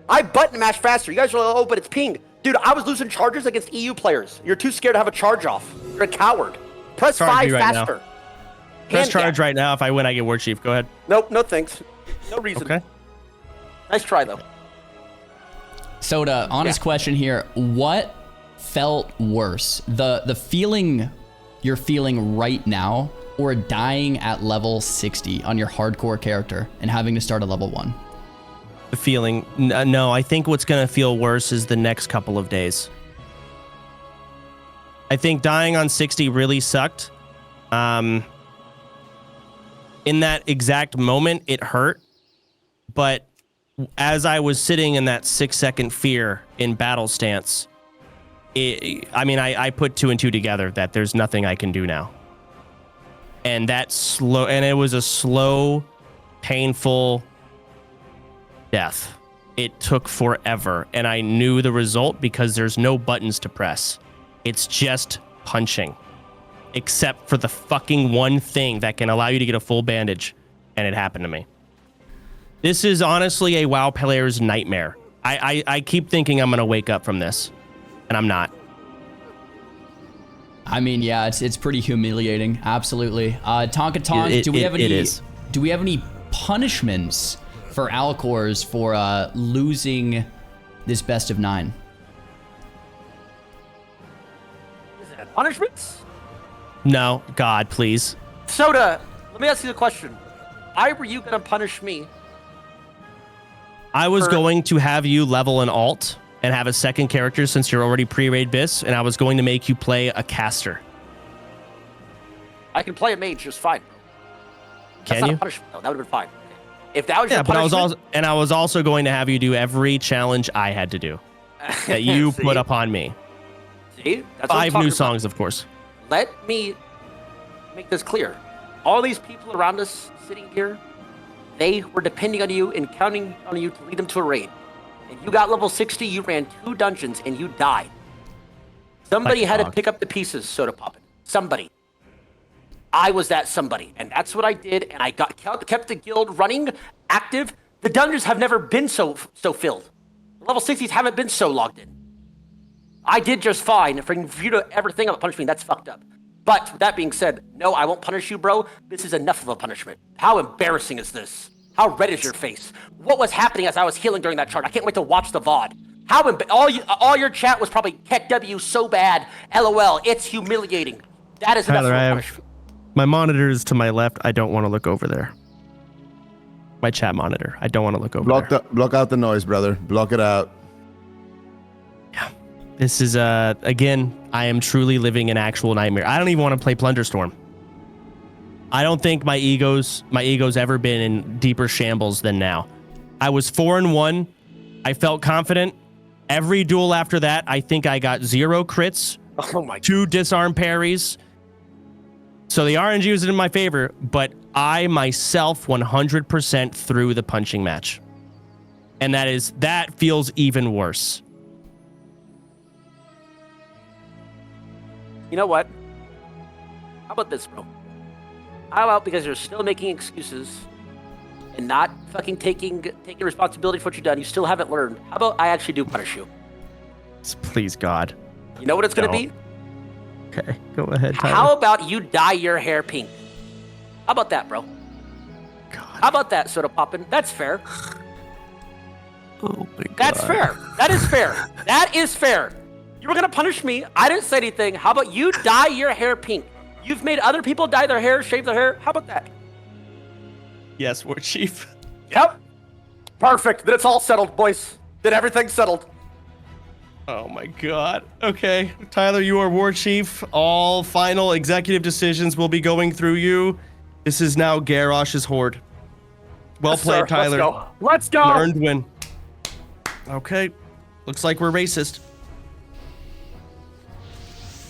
I button mash faster. You guys are like, but it's ping. Dude, I was losing charges against EU players. You're too scared to have a charge off. You're a coward. Press 5 faster. Press charge right now. If I win, I get WARCHIEF. Go ahead. Nope, no thanks. No reason. Okay. Nice try, though. Soda, honest question here. What felt worse? The feeling you're feeling right now, or dying at level 60 on your hardcore character and having to start at level 1? The feeling. No, I think what's going to feel worse is the next couple of days. I think dying on 60 really sucked. In that exact moment, it hurt. But as I was sitting in that 6-second fear in battle stance, I put 2 and 2 together that there's nothing I can do now. And it was a slow, painful death. It took forever, and I knew the result because there's no buttons to press. It's just punching. Except for the fucking one thing that can allow you to get a full bandage, and it happened to me. This is honestly a WoW player's nightmare. I keep thinking I'm gonna wake up from this, and I'm not. I mean, yeah, it's pretty humiliating. Absolutely. Tonka Tonk, do we have any punishments for Alcors for losing this best of 9? Is it punishments? No, God, please. Soda, let me ask you the question. Why were you gonna punish me? I was going to have you level an alt and have a second character since you're already pre-raid bis, and I was going to make you play a caster. I can play a mage just fine. Can That's you? not a punishment, though. That would have been fine. If that was your but punishment... I was also going to have you do every challenge I had to do that you put upon me. See? That's 5 new songs, of course. Let me make this clear. All these people around us sitting here, they were depending on you and counting on you to lead them to a raid. And you got level 60, you ran 2 dungeons, and you died. Somebody had to pick up the pieces, Sodapoppin. Somebody. I was that somebody, and that's what I did, and I kept the guild running, active. The dungeons have never been so filled. Level 60s haven't been so logged in. I did just fine. For you to ever think about punishing me, that's fucked up. But with that being said, no, I won't punish you, bro. This is enough of a punishment. How embarrassing is this? How red is your face? What was happening as I was healing during that chart? I can't wait to watch the VOD. All your chat was probably Ket W so bad. LOL, it's humiliating. That is enough of a punishment. My monitor is to my left. I don't want to look over there. My chat monitor. I don't want to look over there. Block out the noise, brother. Block it out. Yeah. This is again, I am truly living an actual nightmare. I don't even want to play Plunderstorm. I don't think my ego's ever been in deeper shambles than now. I was 4-1. I felt confident. Every duel after that, I think I got 0 crits, Oh my 2 disarm parries. So the RNG was in my favor, but I myself 100% threw the punching match. And that feels even worse. You know what? How about this, bro? How about, because you're still making excuses and not fucking taking responsibility for what you've done, you still haven't learned. How about I actually do punish you? Please, God. You know what it's gonna be? Okay, go ahead, Tyler. How about you dye your hair pink? How about that, bro? God. How about that, Sodapoppin? That's fair. Oh my God. That's fair. That is fair. That is fair. You were gonna punish me. I didn't say anything. How about you dye your hair pink? You've made other people dye their hair, shave their hair. How about that? Yes, Warchief. Yep. Perfect. Then it's all settled, boys. Then everything's settled. Oh my God. Okay, Tyler, you are Warchief. All final executive decisions will be going through you. This is now Garrosh's horde. Well Yes, played, sir. Tyler. Let's go. Let's go. An earned win. Okay. Looks like we're racist.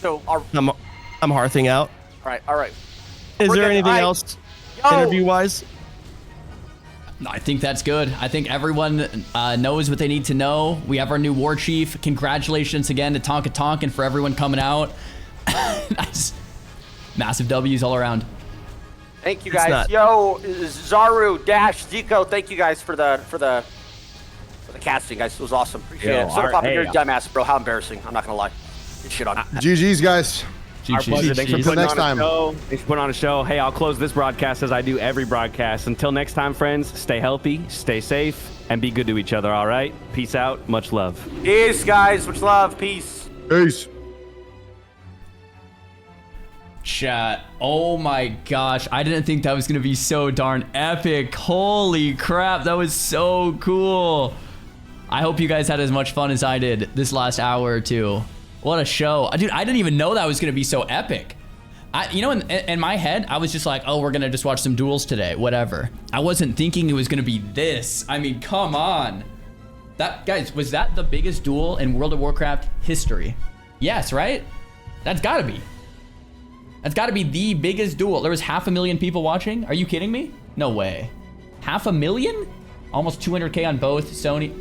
So, all I'm hearthing out. right, all right. Is We're there good. anything All right. else Yo. interview-wise? I think that's good. I think everyone knows what they need to know. We have our new war chief. Congratulations again to Tonka Tonkin for everyone coming out. Nice. Massive W's all around. Thank you It's guys. not. Yo, Xaryu, Dash, Zico, thank you guys for the casting, guys. It was awesome. Appreciate it. Sodapoppin, you're a dumbass, bro. How embarrassing. I'm not gonna lie. Good shit on it. GG's, guys. Our pleasure. Thanks for Until putting next on time. a show. Thanks for putting on a show. Hey, I'll close this broadcast as I do every broadcast. Until next time, friends, stay healthy, stay safe, and be good to each other, all right? Peace out. Much love. Peace, guys. Much love. Peace. Peace. Chat. Oh my gosh. I didn't think that was going to be so darn epic. Holy crap. That was so cool. I hope you guys had as much fun as I did this last hour or two. What a show. Dude, I didn't even know that was going to be so epic. In my head, I was just like, oh, we're going to just watch some duels today. Whatever. I wasn't thinking it was going to be this. I mean, come on. Guys, was that the biggest duel in World of Warcraft history? Yes, right? That's got to be. That's got to be the biggest duel. There was 500,000 people watching. Are you kidding me? No way. 500,000? Almost 200K on both Sony.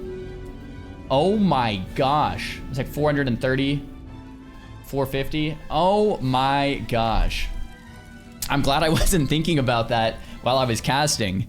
Oh my gosh. It's like 430, 450. Oh my gosh. I'm glad I wasn't thinking about that while I was casting.